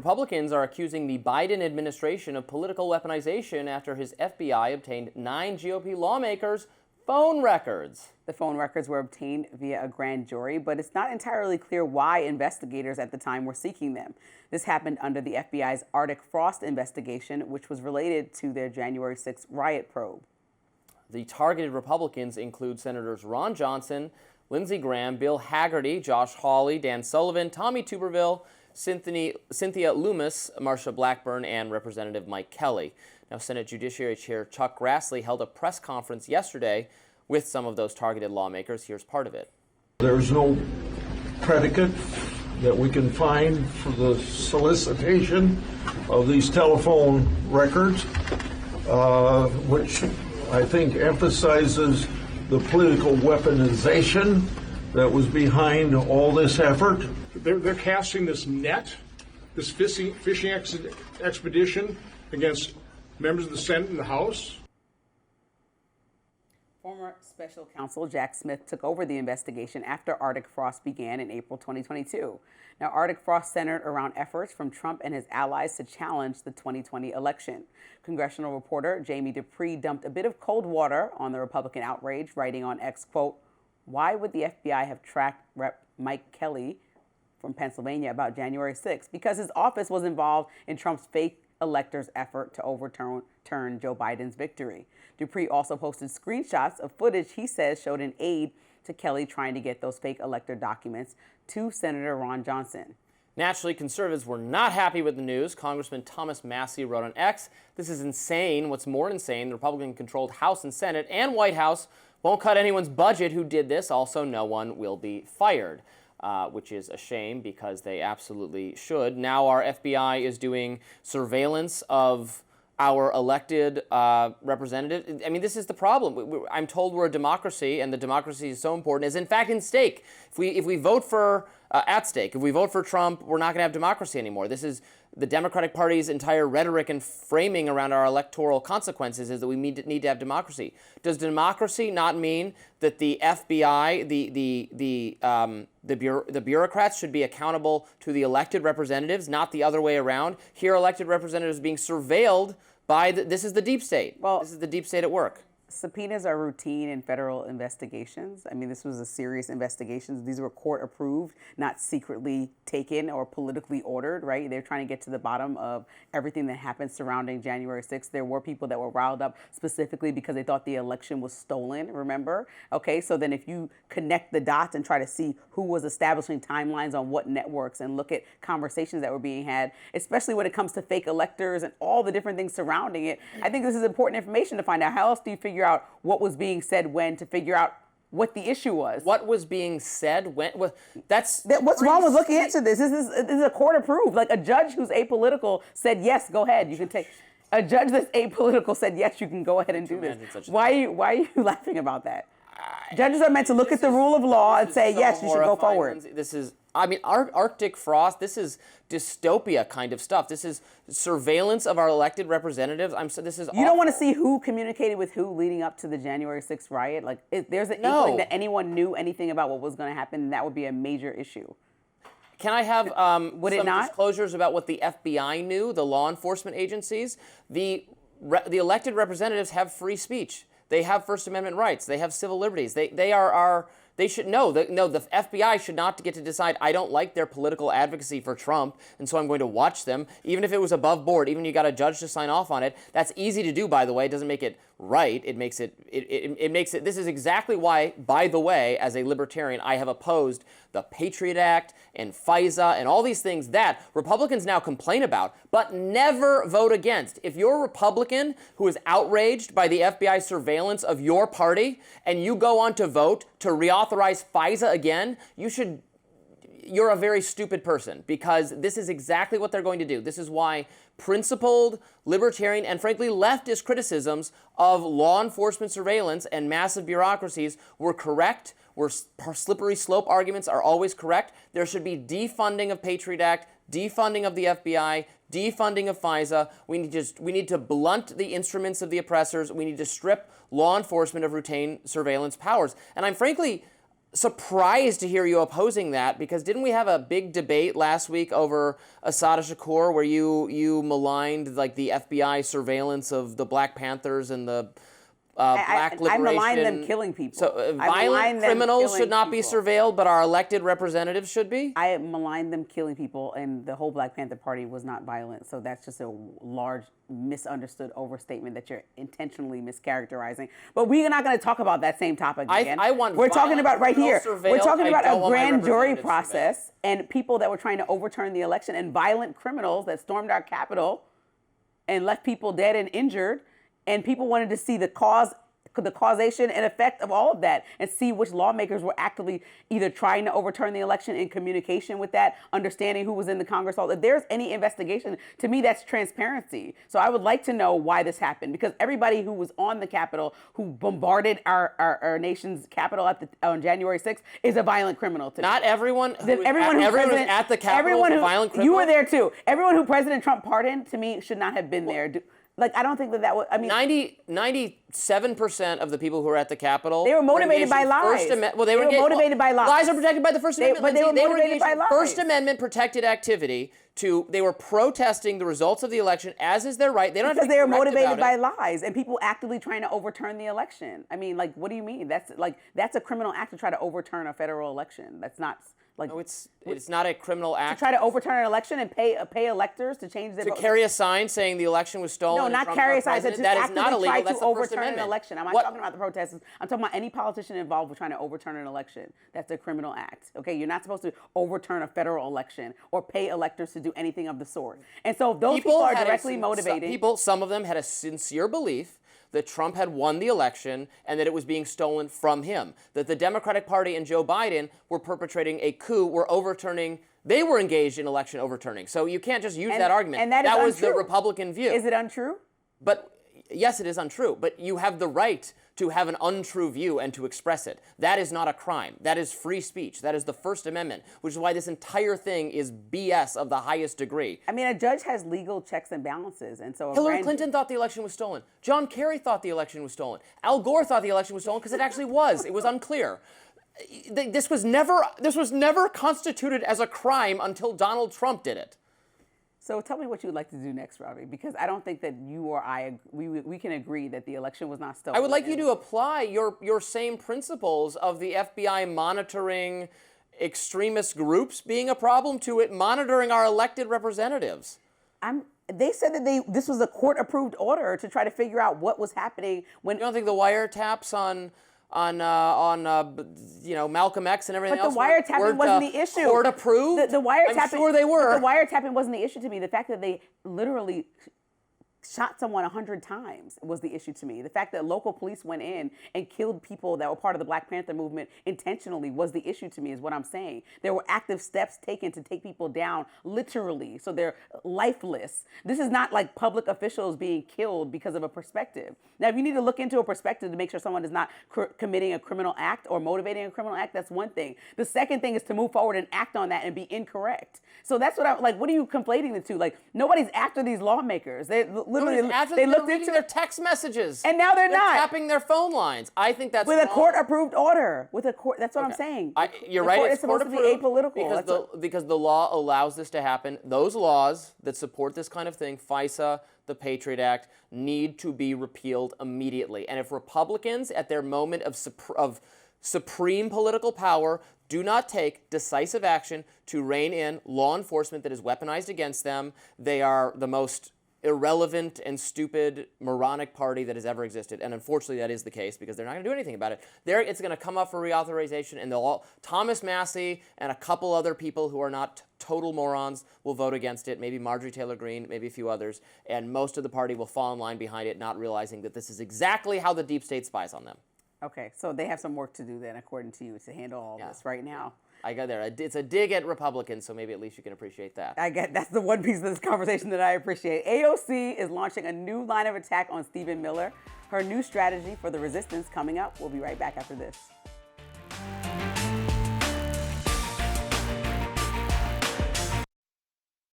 Republicans are accusing the Biden administration of political weaponization after his FBI obtained 9 GOP lawmakers' phone records. The phone records were obtained via a grand jury, but it's not entirely clear why investigators at the time were seeking them. This happened under the FBI's Arctic Frost investigation, which was related to their January 6th riot probe. The targeted Republicans include Senators Ron Johnson, Lindsey Graham, Bill Hagerty, Josh Hawley, Dan Sullivan, Tommy Tuberville, Cynthia Loomis, Marsha Blackburn, and Representative Mike Kelly. Now, Senate Judiciary Chair Chuck Grassley held a press conference yesterday with some of those targeted lawmakers. Here's part of it. There's no predicate that we can find for the solicitation of these telephone records, which I think emphasizes the political weaponization that was behind all this effort. They're casting this net, this fishing expedition against members of the Senate and the House. Former Special Counsel Jack Smith took over the investigation after Arctic Frost began in April 2022. Now, Arctic Frost centered around efforts from Trump and his allies to challenge the 2020 election. Congressional reporter Jamie Dupree dumped a bit of cold water on the Republican outrage, writing on X, quote, "Why would the FBI have tracked Rep. Mike Kelly from Pennsylvania about January 6th? Because his office was involved in Trump's fake electors' effort to overturn Joe Biden's victory." Dupree also posted screenshots of footage he says showed an aide to Kelly trying to get those fake elector documents to Senator Ron Johnson. Naturally, conservatives were not happy with the news. Congressman Thomas Massie wrote on X, "This is insane. What's more insane, the Republican-controlled House and Senate and White House won't cut anyone's budget who did this. Also, no one will be fired." Which is a shame because they absolutely should. Now our FBI is doing surveillance of our elected representatives. I mean, this is the problem. I'm told we're a democracy, and the democracy is so important. Is in fact in stake. If we vote for at stake, if we vote for Trump, we're not going to have democracy anymore. This is the Democratic Party's entire rhetoric and framing around our electoral consequences is that we need to have democracy. Does democracy not mean that the FBI, the bureaucrats should be accountable to the elected representatives, not the other way around? Here, elected representatives being surveilled by this is the deep state. Well, this is the deep state at work. Subpoenas are routine in federal investigations. I mean, this was a serious investigation. These were court approved, not secretly taken or politically ordered, right? They're trying to get to the bottom of everything that happened surrounding January 6th. There were people that were riled up specifically because they thought the election was stolen, remember? Okay, so then if you connect the dots and try to see who was establishing timelines on what networks and look at conversations that were being had, especially when it comes to fake electors and all the different things surrounding it, I think this is important information to find out. How else do you figure out what was being said when, to figure out what the issue was? What was being said when? What's wrong with looking into this? This is a court approved. Like a judge who's apolitical said, yes, go ahead. You can take. A judge that's apolitical said, yes, you can go ahead and do this. Why are you laughing about that? Judges are meant to look at the rule of law and say, yes, you should go forward. This is, I mean, Arctic Frost, this is dystopia kind of stuff. This is surveillance of our elected representatives. This is You don't want to see who communicated with who leading up to the January 6th riot? Like, if there's an inkling that anyone knew anything about what was going to happen, that would be a major issue. Can I have some disclosures about what the FBI knew, the law enforcement agencies? The elected representatives have free speech. They have First Amendment rights. They have civil liberties. They should know that the FBI should not get to decide, I don't like their political advocacy for Trump, and so I'm going to watch them, even if it was above board, even if you got a judge to sign off on it. That's easy to do, by the way. It doesn't make it right. It makes it, this is exactly why, by the way, as a libertarian, I have opposed the Patriot Act and FISA and all these things that Republicans now complain about, but never vote against. If you're a Republican who is outraged by the FBI surveillance of your party and you go on to vote to reauthorize FISA again, you're a very stupid person, because this is exactly what they're going to do. This is why principled, libertarian, and frankly leftist criticisms of law enforcement surveillance and massive bureaucracies were correct, where slippery slope arguments are always correct. There should be defunding of Patriot Act, defunding of the FBI, defunding of FISA. We need to blunt the instruments of the oppressors. We need to strip law enforcement of routine surveillance powers. And I'm frankly surprised to hear you opposing that, because didn't we have a big debate last week over Assata Shakur where you maligned like the FBI surveillance of the Black Panthers and the Black liberation? I malign them killing people. So violent criminals should not be surveilled, but our elected representatives should be? I malign them killing people, and the whole Black Panther Party was not violent. So that's just a large misunderstood overstatement that you're intentionally mischaracterizing. But we're not going to talk about that same topic again. We're talking about right here. We're talking about a grand jury surveilled. process and people that were trying to overturn the election and violent criminals that stormed our Capitol and left people dead and injured. And people wanted to see the causation and effect of all of that and see which lawmakers were actively either trying to overturn the election in communication with that, understanding who was in the Congress hall. If there's any investigation, to me, that's transparency. So I would like to know why this happened, because everybody who was on the Capitol, who bombarded our nation's Capitol on January 6th, is a violent criminal today. Not everyone who was at the Capitol everyone is a who, violent criminal. You were there too. Everyone who President Trump pardoned, to me, should not have been there. Like, I don't think that was, I mean. 97% of the people who were at the Capitol. They were motivated by lies. They were motivated by lies. Lies are protected by the First Amendment. But they were motivated by lies. First Amendment protected activity they were protesting the results of the election, as is their right. They don't have to be because they were correct motivated by about it. lies and people actively trying to overturn the election. I mean, like, what do you mean? That's a criminal act to try to overturn a federal election. That's not. Like, no, it's not a criminal act. To try to overturn an election and pay electors to change their vote. To carry a sign saying the election was stolen. No, and not Trump carry a our sign. president, To that is not illegal. try That's to the First overturn an Amendment. election. I'm not talking about the protesters. I'm talking about any politician involved with trying to overturn an election. That's a criminal act. Okay, you're not supposed to overturn a federal election or pay electors to do anything of the sort. And so those people are directly motivated. Some of them had a sincere belief that Trump had won the election and that it was being stolen from him, that the Democratic Party and Joe Biden were perpetrating a coup, they were engaged in election overturning. So you can't just use that argument. And that was the Republican view. Is it untrue? But yes, it is untrue. But you have the right to have an untrue view and to express it. That is not a crime. That is free speech. That is the First Amendment, which is why this entire thing is BS of the highest degree. I mean, a judge has legal checks and balances, and so Hillary Clinton thought the election was stolen. John Kerry thought the election was stolen. Al Gore thought the election was stolen because it actually was. It was unclear. This was never constituted as a crime until Donald Trump did it. So tell me what you would like to do next, Robbie, because I don't think that you or I, we can agree that the election was not stolen. I would like you to apply your same principles of the FBI monitoring extremist groups being a problem to it monitoring our elected representatives. They said that this was a court-approved order to try to figure out what was happening when. You don't think the wiretaps on Malcolm X and everything else. But the wiretapping wasn't the issue. Court approved. The wiretapping. I'm sure they were. The wiretapping wasn't the issue to me. The fact that they literally shot someone 100 times was the issue to me. The fact that local police went in and killed people that were part of the Black Panther movement intentionally was the issue to me, is what I'm saying. There were active steps taken to take people down, literally, so they're lifeless. This is not like public officials being killed because of a perspective. Now, if you need to look into a perspective to make sure someone is not committing a criminal act or motivating a criminal act, that's one thing. The second thing is to move forward and act on that and be incorrect. So that's what I'm like. What are you conflating the two? Like, nobody's after these lawmakers. They literally looked into their text messages, and now they're not tapping their phone lines. I think that's with wrong. a court-approved order. With a court, that's what I'm saying. You're right. It's supposed to be apolitical because the law allows this to happen. Those laws that support this kind of thing, FISA, the Patriot Act, need to be repealed immediately. And if Republicans, at their moment of supreme political power, do not take decisive action to rein in law enforcement that is weaponized against them, they are the most irrelevant and stupid, moronic party that has ever existed. And unfortunately, that is the case because they're not going to do anything about it. It's going to come up for reauthorization, and Thomas Massey and a couple other people who are not total morons will vote against it, maybe Marjorie Taylor Greene, maybe a few others, and most of the party will fall in line behind it, not realizing that this is exactly how the deep state spies on them. Okay, so they have some work to do then, according to you, to handle all this right now. I got there. It's a dig at Republicans, so maybe at least you can appreciate that. That's the one piece of this conversation that I appreciate. AOC is launching a new line of attack on Stephen Miller. Her new strategy for the resistance coming up. We'll be right back after this.